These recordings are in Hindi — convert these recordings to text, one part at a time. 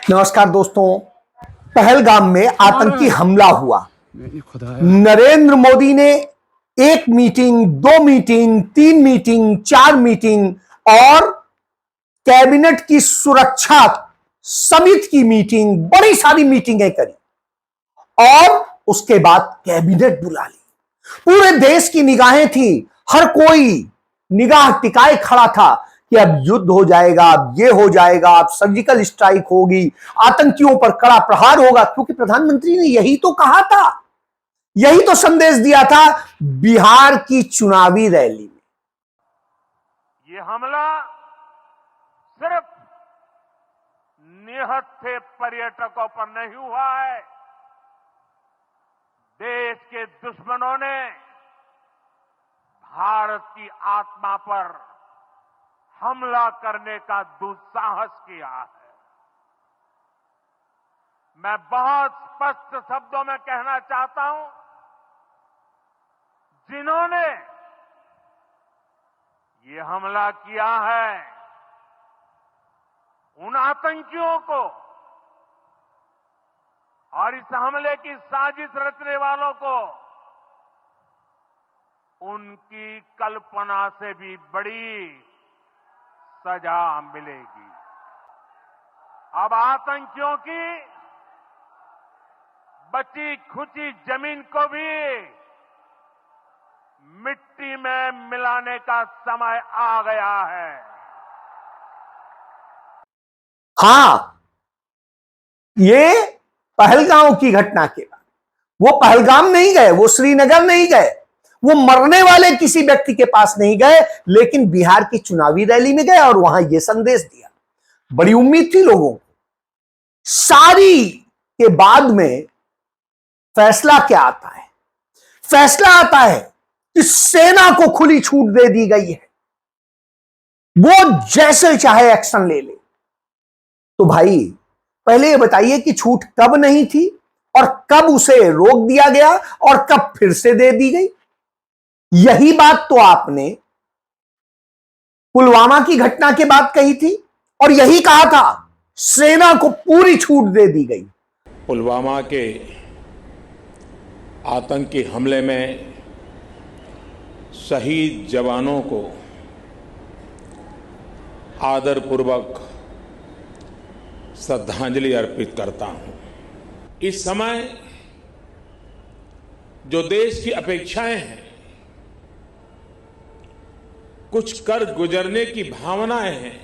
नमस्कार दोस्तों। पहलगाम में आतंकी हमला हुआ। नरेंद्र मोदी ने एक मीटिंग, दो मीटिंग, तीन मीटिंग, चार मीटिंग और कैबिनेट की सुरक्षा समिति की मीटिंग, बड़ी सारी मीटिंगें करी और उसके बाद कैबिनेट बुला ली। पूरे देश की निगाहें थी, हर कोई निगाह टिकाए खड़ा था कि अब युद्ध हो जाएगा, अब ये हो जाएगा, अब सर्जिकल स्ट्राइक होगी, आतंकियों पर कड़ा प्रहार होगा, क्योंकि प्रधानमंत्री ने यही तो कहा था, यही तो संदेश दिया था बिहार की चुनावी रैली में। ये हमला सिर्फ निहत्थे पर्यटकों पर नहीं हुआ है। देश के दुश्मनों ने भारत की आत्मा पर हमला करने का दुस्साहस किया है। मैं बहुत स्पष्ट शब्दों में कहना चाहता हूं, जिन्होंने ये हमला किया है, उन आतंकियों को और इस हमले की साजिश रचने वालों को उनकी कल्पना से भी बड़ी सजा मिलेगी। अब आतंकियों की बची खुची जमीन को भी मिट्टी में मिलाने का समय आ गया है। हां, ये पहलगाम की घटना के बाद वो पहलगाम नहीं गए, वो श्रीनगर नहीं गए, वो मरने वाले किसी व्यक्ति के पास नहीं गए, लेकिन बिहार की चुनावी रैली में गए और वहां यह संदेश दिया। बड़ी उम्मीद थी लोगों को। सारी के बाद में फैसला क्या आता है? फैसला आता है कि सेना को खुली छूट दे दी गई है, वो जैसे चाहे एक्शन ले ले। तो भाई पहले ये बताइए कि छूट कब नहीं थी और कब उसे रोक दिया गया और कब फिर से दे दी गई। यही बात तो आपने पुलवामा की घटना के बाद कही थी और यही कहा था, सेना को पूरी छूट दे दी गई। पुलवामा के आतंकी हमले में शहीद जवानों को आदरपूर्वक श्रद्धांजलि अर्पित करता हूं। इस समय जो देश की अपेक्षाएं हैं, कुछ कर गुजरने की भावनाएं हैं,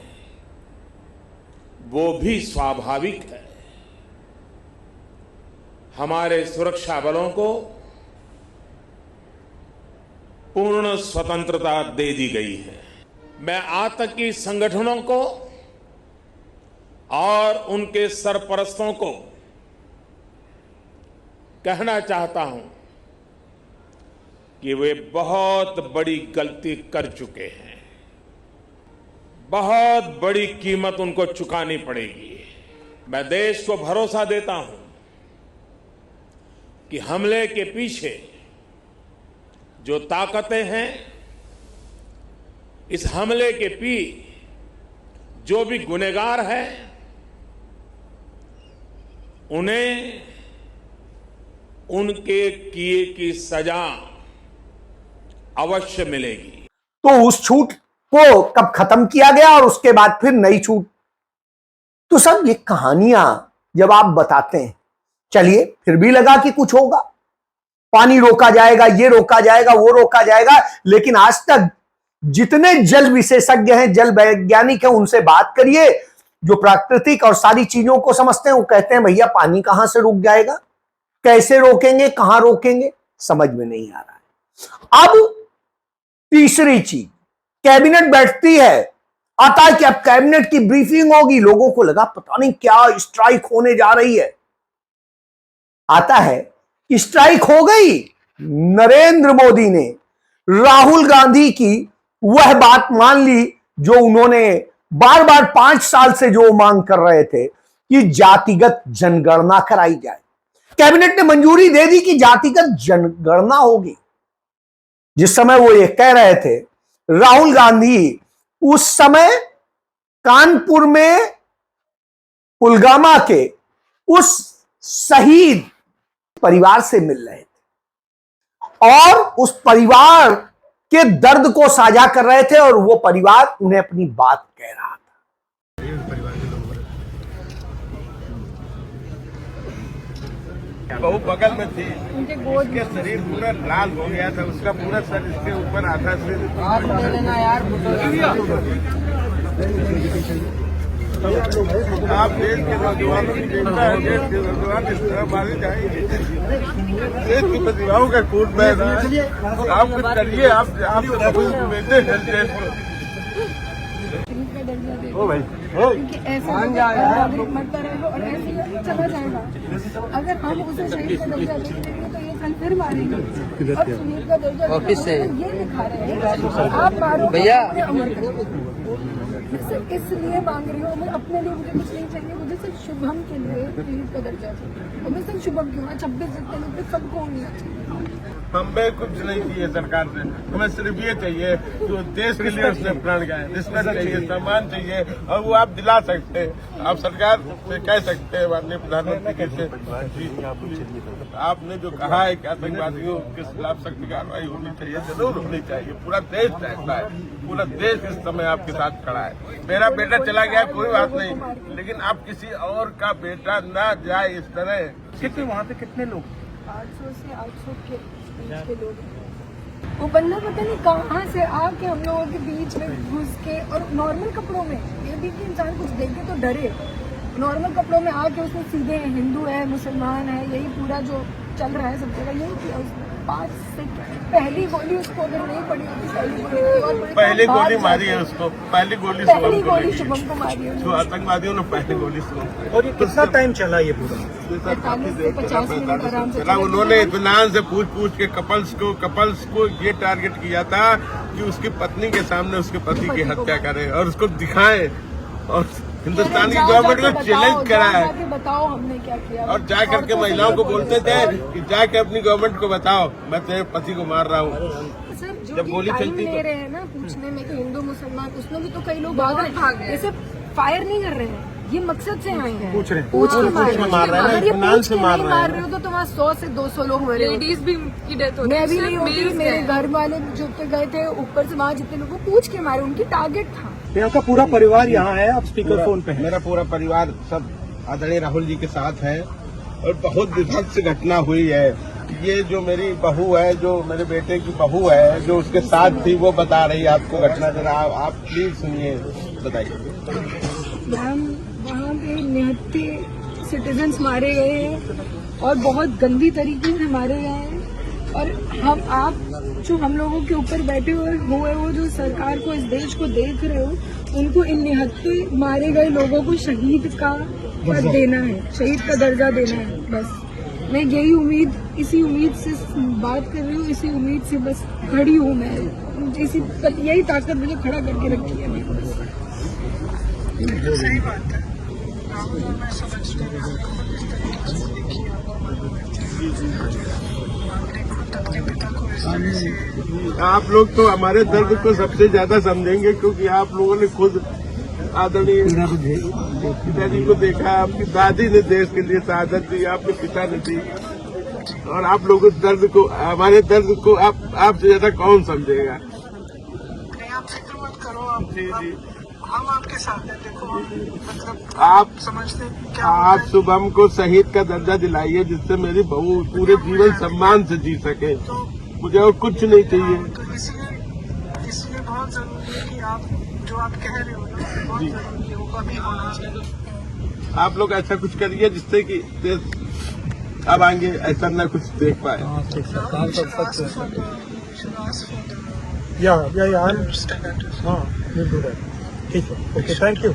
वो भी स्वाभाविक है। हमारे सुरक्षा बलों को पूर्ण स्वतंत्रता दे दी गई है। मैं आतंकी संगठनों को और उनके सरपरस्तों को कहना चाहता हूं कि वे बहुत बड़ी गलती कर चुके हैं। बहुत बड़ी कीमत उनको चुकानी पड़ेगी। मैं देश को भरोसा देता हूं कि हमले के पीछे जो ताकतें हैं, इस हमले के जो भी गुनहगार हैं, उन्हें उनके किए की सजा अवश्य मिलेगी। तो उस छूट को कब खत्म किया गया और उसके बाद फिर नई छूट? तो सब ये कहानियां जब आप बताते हैं, चलिए फिर भी लगा कि कुछ होगा, पानी रोका जाएगा, ये रोका जाएगा, वो रोका जाएगा, लेकिन आज तक जितने जल विशेषज्ञ हैं, जल वैज्ञानिक हैं, उनसे बात करिए, जो प्राकृतिक और सारी चीजों को समझते हैं, वो कहते हैं भैया पानी कहां से रुक जाएगा, कैसे रोकेंगे, कहां रोकेंगे, समझ में नहीं आ रहा है। अब तीसरी चीज, कैबिनेट बैठती है, आता है कि अब कैबिनेट की ब्रीफिंग होगी। लोगों को लगा पता नहीं क्या स्ट्राइक होने जा रही है। आता है कि स्ट्राइक हो गई। नरेंद्र मोदी ने राहुल गांधी की वह बात मान ली जो उन्होंने बार बार 5 साल से जो मांग कर रहे थे कि जातिगत जनगणना कराई जाए। कैबिनेट ने मंजूरी दे दी कि जातिगत जनगणना होगी। जिस समय वो ये कह रहे थे, राहुल गांधी उस समय कानपुर में पुलवामा के उस शहीद परिवार से मिल रहे थे और उस परिवार के दर्द को साझा कर रहे थे और वो परिवार उन्हें अपनी बात कह रहा था। बहू बगल में थी, उसके शरीर पूरा लाल हो गया था, उसका पूरा सर इसके ऊपर आधा सिर। आप देश के नौजवानों की चिंता है, देश के नौजवान इस तरह मारे जाएंगे। देश की प्रतिभाओं का खून बह रहा है, आप कुछ करिए। आप बेटे ओ भाई क्योंकि ऐसे नागरिक मरता रहेगा और ऐसे ही चला जाएगा। अगर हम उसे शहीद का दर्जा नहीं देंगे तो ये कल फिर मारेंगे। अब शहीद का दर्जा ऑफिस से ये दिखा रहे हैं आप मारो भैया। मैं सिर्फ इसलिए मांग रही हूँ, मैं अपने लिए मुझे कुछ नहीं चाहिए, मुझे सिर्फ शुभम के लिए शहीद का दर्जा चाहिए। और मैं सिर्फ शुभम क्यों 26 जितने लोग थे सबको होना चाहिए। हमें कुछ नहीं चाहिए सरकार से, हमें सिर्फ ये चाहिए जो देश के लिए उसने प्राण गए, रिस्पेक्ट चाहिए, सम्मान चाहिए, और वो आप दिला सकते हैं। आप सरकार से कह सकते हैं, माननीय प्रधानमंत्री से आपने जो कहा है कि आतंकवादियों के खिलाफ सख्त कार्रवाई होनी चाहिए, जरूर होनी चाहिए। पूरा देश चाहता है, पूरा देश इस समय आपके साथ खड़ा है। मेरा बेटा चला गया कोई बात नहीं, लेकिन आप किसी और का बेटा ना जाए इस तरह। कितने वहाँ पे कितने लोग? 800 से 800 के बीच के लोग। वो बंदा पता नहीं कहाँ से आके हम लोगों के बीच में घुस के, और नॉर्मल कपड़ों में, ये भी कि इंसान कुछ देखे तो डरे। नॉर्मल कपड़ों में आके उसने सीधे हिंदू है मुसलमान है यही पूरा जो चल रहा है सब जगह यही किया उसने। 5 सेकंड पहली गोली उसको अगर नहीं पड़ी होती, पहली गोली मारी है उसको, पहली गोली शुभम को मारी है जो आतंकवादियों ने पहली गोली सुना। और ये कितना टाइम चला ये पूरा? 45 से 50 मिनट आराम से। उन्होंने इत्मीनान से पूछ के कपल्स को ये टारगेट किया था कि उसकी पत्नी के सामने उसके पति की हत्या करे और उसको दिखाएं, और हिंदुस्तान की गवर्नमेंट को चैलेंज करा है। बताओ हमने क्या किया। और जा करके महिलाओं को बोलते थे कि जाके अपनी गवर्नमेंट को बताओ मैं तेरे पति को मार रहा हूँ। सर जब गोली चलती ले रहे हैं ना पूछने में कि हिंदू मुसलमान, उसमें भी तो कई लोग भाग रहे हैं। ऐसे फायर नहीं कर रहे हैं, ये मकसद से आए हैं, पूछ रहे हैं, पूछ के मार रहे हैं। अगर ये पूछ के मार नहीं मार रहे हो तो वहाँ 100 से 200 लोग मरे। लेडीज भी की डेथ होती है। मैं भी नहीं होती, मेरे घर वाले जो गए थे ऊपर से वहाँ जितने लोगों को पूछ के मारे, उनकी टारगेट था। आपका पूरा परिवार यहाँ है, आप स्पीकर फोन पे हैं। मेरा पूरा परिवार सब आदरणीय राहुल जी के साथ है और बहुत विभत्स घटना हुई है। ये जो मेरी बहू है, जो मेरे बेटे की बहू है, जो उसके साथ थी, वो बता रही है आपको घटना। जरा आप प्लीज सुनिए, बताइए। मैम वहाँ पे 69 सिटीजन्स मारे गए हैं और बहुत गंदी तरीके से मारे गए हैं। और आप जो हम लोगों के ऊपर बैठे हुए वो जो सरकार को, इस देश को देख रहे हो, उनको इन 69 मारे गए लोगों को शहीद का पद देना है, शहीद का दर्जा देना है। बस मैं यही उम्मीद, इसी उम्मीद से बात कर रही हूँ, इसी उम्मीद से बस खड़ी हूँ मैं। यही ताकत मुझे खड़ा करके रखी है। सही बात है, मैं समझ आप लोग तो हमारे दर्द को सबसे ज्यादा समझेंगे, क्योंकि आप लोगों ने खुद आदरणीय पिताजी को देखा, आपकी दादी ने देश के लिए शहादत दी, आपके पिता ने दी, और आप लोगों के दर्द को, हमारे दर्द को आपसे ज्यादा कौन समझेगा। आप फिक्र मत करो, आप जी हम आपके साथ हैं। देखो मतलब आप समझते हैं क्या आप शुभम को शहीद का दर्जा दिलाइए, जिससे मेरी बहू पूरे जीवन सम्मान से जी सके। मुझे और कुछ नहीं चाहिए। तो इसलिए बहुत जरूरी है कि आप जो आप कह रहे हो ना, बहुत जरूरी है, वो अभी होना चाहिए। आप लोग ऐसा कुछ करिए जिससे कि देश अब आगे ऐसा न कुछ देख पाए। ठीक है, ओके, थैंक यू।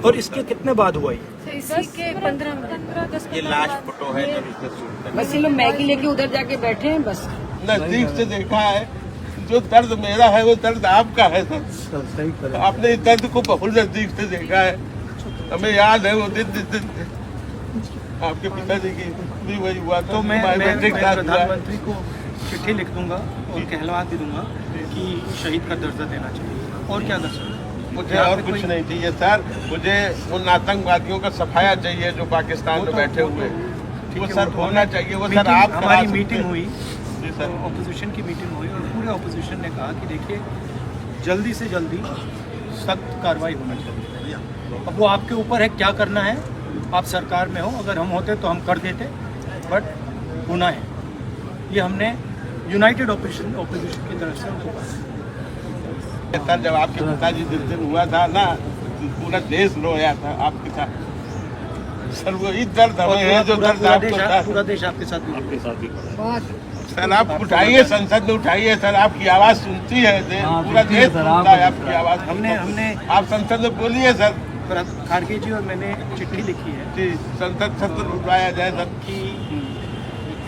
और इसके कितने बाद हुआ ये? इसी के 15 ये लास्ट फोटो है जब इसने शूट बस ये लोग मैगी लेके उधर जाके बैठे हैं बस। नजदीक से देखा है। जो दर्द मेरा है वो दर्द आपका है सर। आपने इस दर्द को बहुत नजदीक से देखा है। हमें याद है वो दिन जिस दिन आपके पिताजी की भी वही हुआ। तो मैं प्रधानमंत्री को चिट्ठी लिख दूंगा और कहलवा दे दूंगा कि शहीद का दर्जा देना चाहिए। और क्या कर सकते हैं? मुझे और कुछ नहीं चाहिए सर, मुझे उन आतंकवादियों का सफाया चाहिए जो पाकिस्तान में बैठे हुए, वो सर होना चाहिए। वो सर आप हमारी मीटिंग हुई, जी सर, ऑपोजिशन की मीटिंग हुई और पूरे ऑपोजिशन ने कहा कि देखिए जल्दी से जल्दी सख्त कार्रवाई होना चाहिए। अब वो आपके ऊपर है क्या करना है, आप सरकार में हो, अगर हम होते तो हम कर देते, बट होना है, ये हमने यूनाइटेड ऑपोजिशन की तरफ से उनको कहा। सर जब आपके पिताजी जिस दिन हुआ था ना, पूरा देश रोया था आपके साथ सर, वही दर्द हमें है जो दर्द आपको था। पूरा देश आपके साथ भी सर आप उठाइए, संसद में उठाइए सर, आपकी आवाज सुनती है, पूरा देश सुनता है आपकी आवाज। हमने आप संसद में बोलिए सर। खारगे जी और मैंने चिट्ठी लिखी है जी, संसद सत्र बुलाया जाए सर। कि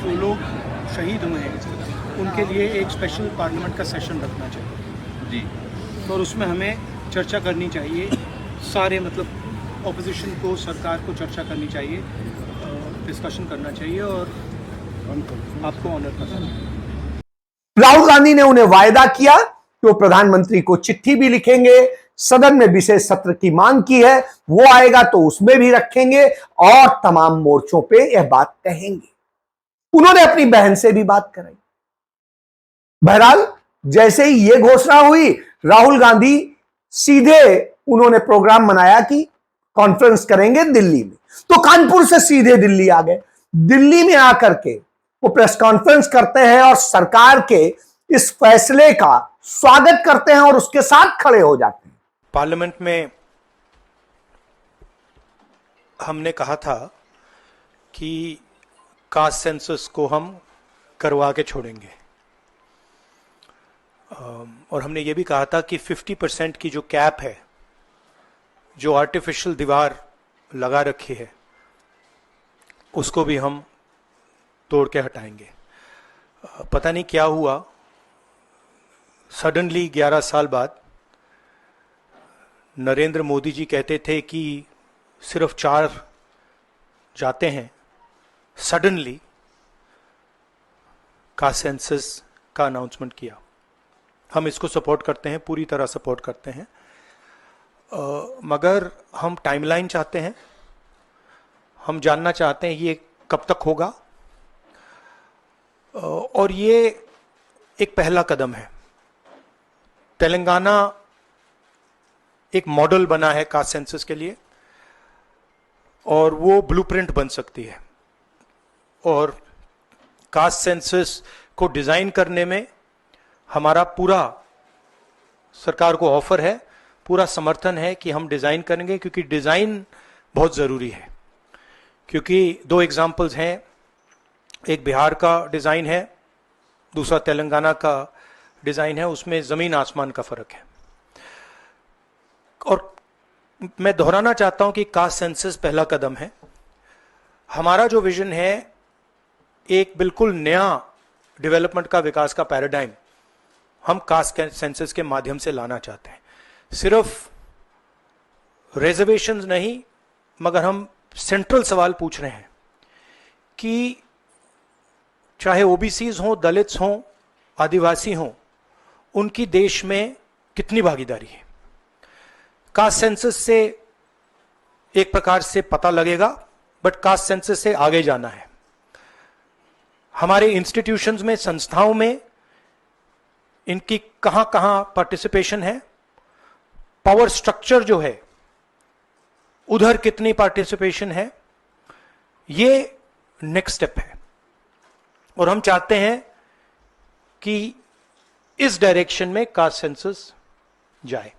जो लोग शहीद हुए हैं उनके लिए एक स्पेशल पार्लियामेंट का सेशन रखना चाहिए जी, और उसमें हमें चर्चा करनी चाहिए, सारे मतलब ऑपोजिशन को, सरकार को चर्चा करनी चाहिए, डिस्कशन करना चाहिए और आपको ऑनर करना। राहुल गांधी ने उन्हें वायदा किया कि वो प्रधानमंत्री को चिट्ठी भी लिखेंगे, सदन में विशेष सत्र की मांग की है, वो आएगा तो उसमें भी रखेंगे और तमाम मोर्चों पे यह बात कहेंगे। उन्होंने अपनी बहन से भी बात कराई। बहरहाल जैसे ही ये घोषणा हुई, राहुल गांधी सीधे उन्होंने प्रोग्राम बनाया कि कॉन्फ्रेंस करेंगे दिल्ली में, तो कानपुर से सीधे दिल्ली आ गए। दिल्ली में आकर के वो प्रेस कॉन्फ्रेंस करते हैं और सरकार के इस फैसले का स्वागत करते हैं और उसके साथ खड़े हो जाते हैं। पार्लियामेंट में हमने कहा था कि कास्ट सेंसस को हम करवा के छोड़ेंगे, और हमने ये भी कहा था कि 50% की जो कैप है, जो आर्टिफिशियल दीवार लगा रखी है, उसको भी हम तोड़ के हटाएंगे। पता नहीं क्या हुआ, सडनली 11 साल बाद नरेंद्र मोदी जी कहते थे कि सिर्फ 4 जाते हैं, सडनली कास्ट सेंसस का अनाउंसमेंट किया। हम इसको सपोर्ट करते हैं, पूरी तरह सपोर्ट करते हैं, मगर हम टाइमलाइन चाहते हैं, हम जानना चाहते हैं ये कब तक होगा, और ये एक पहला कदम है। तेलंगाना एक मॉडल बना है कास्ट सेंसस के लिए, और वो ब्लूप्रिंट बन सकती है, और कास्ट सेंसस को डिजाइन करने में हमारा पूरा सरकार को ऑफर है, पूरा समर्थन है कि हम डिजाइन करेंगे, क्योंकि डिजाइन बहुत जरूरी है। क्योंकि 2 एग्जाम्पल्स हैं, एक बिहार का डिजाइन है, दूसरा तेलंगाना का डिजाइन है, उसमें जमीन आसमान का फर्क है। और मैं दोहराना चाहता हूं कि कास्ट सेंसस पहला कदम है। हमारा जो विजन है, एक बिल्कुल नया डेवलपमेंट का, विकास का पैराडाइम हम कास्ट सेंसस के माध्यम से लाना चाहते हैं। सिर्फ रिजर्वेशंस नहीं, मगर हम सेंट्रल सवाल पूछ रहे हैं कि चाहे ओबीसीज हों, दलित्स हों, आदिवासी हों, उनकी देश में कितनी भागीदारी है। कास्ट सेंसस से एक प्रकार से पता लगेगा, बट कास्ट सेंसस से आगे जाना है। हमारे इंस्टीट्यूशंस में, संस्थाओं में इनकी कहां कहां पार्टिसिपेशन है, पावर स्ट्रक्चर जो है उधर कितनी पार्टिसिपेशन है, ये नेक्स्ट स्टेप है। और हम चाहते हैं कि इस डायरेक्शन में कास्ट सेंसस जाए।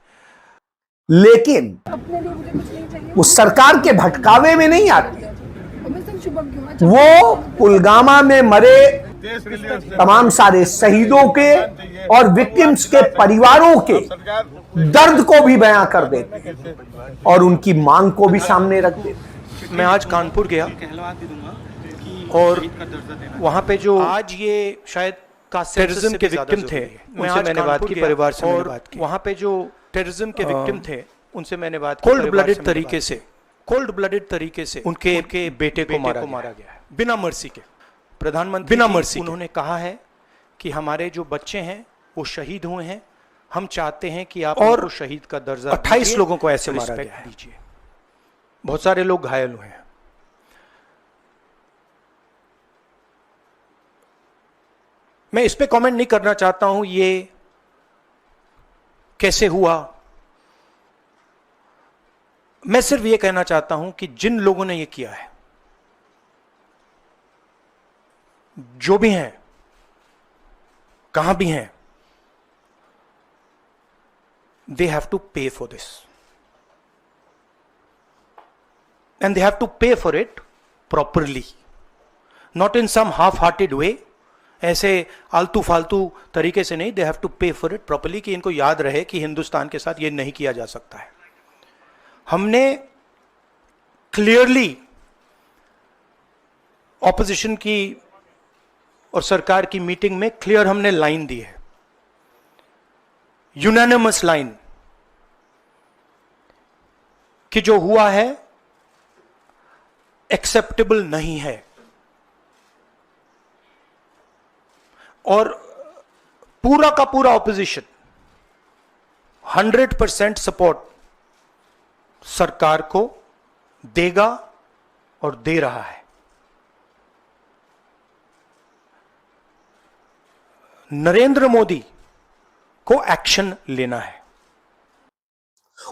लेकिन अपने लिए मुझे कुछ नहीं चाहिए। वो सरकार के भटकावे में नहीं आती। और मैं सिर्फ शुभम क्यों अच्छा, वो पुलवामा में मरे देश के लिए तमाम सारे शहीदों के और विक्टिम्स के परिवारों के दर्द को भी बयां कर देते और उनकी मांग को भी सामने रख देते। मैं आज कानपुर गया और वहां पे जो आज ये शायद टेररिज्म के विक्टिम थे, उनसे मैंने बात की, परिवार से मैंने बात की। वहां पे जो टेररिज्म के विक्टिम थे, उनसे मैंने बात की, कोल्ड ब्लडेड तरीके से उनके बेटे को मारा गया है, बिना मर्सी के। प्रधानमंत्री बिना मर्सी उन्होंने कहा है कि हमारे जो बच्चे हैं वो शहीद हुए हैं, हम चाहते हैं कि आप और शहीद का दर्जा 28 लोगों को ऐसे मारा गया है, बहुत सारे लोग घायल हुए हैं। मैं इस पे कमेंट नहीं करना चाहता हूं ये कैसे हुआ। मैं सिर्फ ये कहना चाहता हूं कि जिन लोगों ने ये किया है, जो भी हैं, कहां भी हैं, they have to pay for this and they have to pay for it properly, not in some half-hearted way, ऐसे आलतू फालतू तरीके से नहीं। they have to pay for it properly, कि इनको याद रहे कि हिंदुस्तान के साथ ये नहीं किया जा सकता है। हमने क्लियरली ऑपोजिशन की और सरकार की मीटिंग में क्लियर हमने लाइन दी है, यूनानिमस लाइन, कि जो हुआ है एक्सेप्टेबल नहीं है। और पूरा का पूरा ऑपोजिशन 100% सपोर्ट सरकार को देगा और दे रहा है। नरेंद्र मोदी को एक्शन लेना है।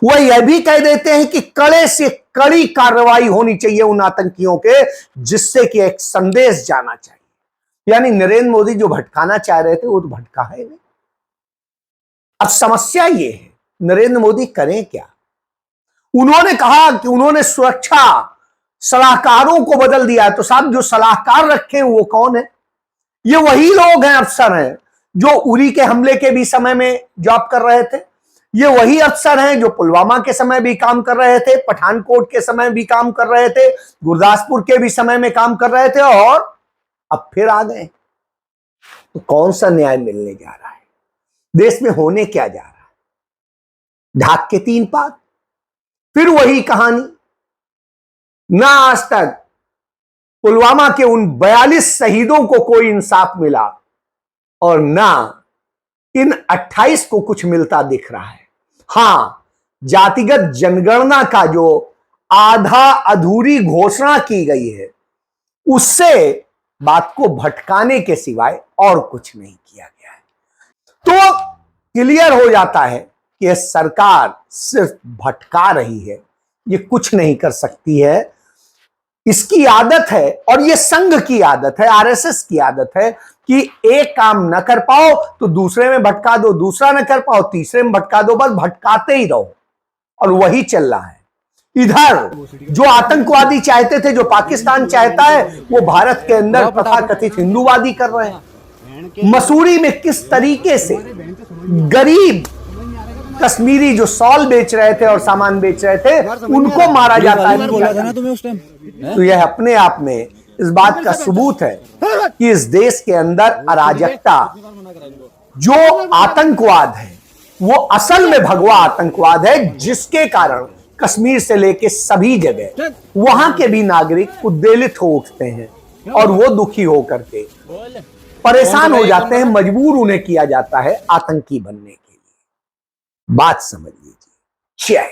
वह यह भी कह देते हैं कि कड़े से कड़ी कार्रवाई होनी चाहिए उन आतंकियों के, जिससे कि एक संदेश जाना चाहिए। यानी नरेंद्र मोदी जो भटकाना चाह रहे थे वो तो भटका है नहीं। अब समस्या ये है नरेंद्र मोदी करें क्या। उन्होंने कहा कि उन्होंने सुरक्षा सलाहकारों को बदल दिया है, तो साहब जो सलाहकार रखे हैं वो कौन है? ये वही लोग हैं, अफसर हैं जो उरी के हमले के भी समय में जॉब कर रहे थे। ये वही अफसर हैं जो पुलवामा के समय भी काम कर रहे थे, पठानकोट के समय भी काम कर रहे थे, गुरदासपुर के भी समय में काम कर रहे थे, और अब फिर आ गए। तो कौन सा न्याय मिलने जा रहा है? देश में होने क्या जा रहा है? ढाक के 3 पात, फिर वही कहानी। ना आज तक पुलवामा के उन 42 शहीदों को कोई इंसाफ मिला, और ना इन 28 को कुछ मिलता दिख रहा है। हां, जातिगत जनगणना का जो आधा अधूरी घोषणा की गई है, उससे बात को भटकाने के सिवाय और कुछ नहीं किया गया है। तो क्लियर हो जाता है कि यह सरकार सिर्फ भटका रही है, ये कुछ नहीं कर सकती है। इसकी आदत है, और ये संघ की आदत है, आरएसएस की आदत है कि एक काम न कर पाओ तो दूसरे में भटका दो, दूसरा न कर पाओ तीसरे में भटका दो, बस भटकाते ही रहो। और वही चल रहा है। इधर जो आतंकवादी चाहते थे, जो पाकिस्तान चाहता है, वो भारत के अंदर तथाकथित हिंदूवादी कर रहे हैं। मसूरी में किस तरीके से गरीब कश्मीरी जो शॉल बेच रहे थे और सामान बेच रहे थे, उनको मारा जाता है। तो यह अपने आप में इस बात का सबूत है कि इस देश के अंदर अराजकता, जो आतंकवाद है, वो असल में भगवा आतंकवाद है, जिसके कारण कश्मीर से लेके सभी जगह वहां के भी नागरिक उद्वेलित हो उठते हैं, और वो दुखी होकर के परेशान हो जाते हैं, मजबूर उन्हें किया जाता है आतंकी बनने के लिए। बात समझ लीजिए। जय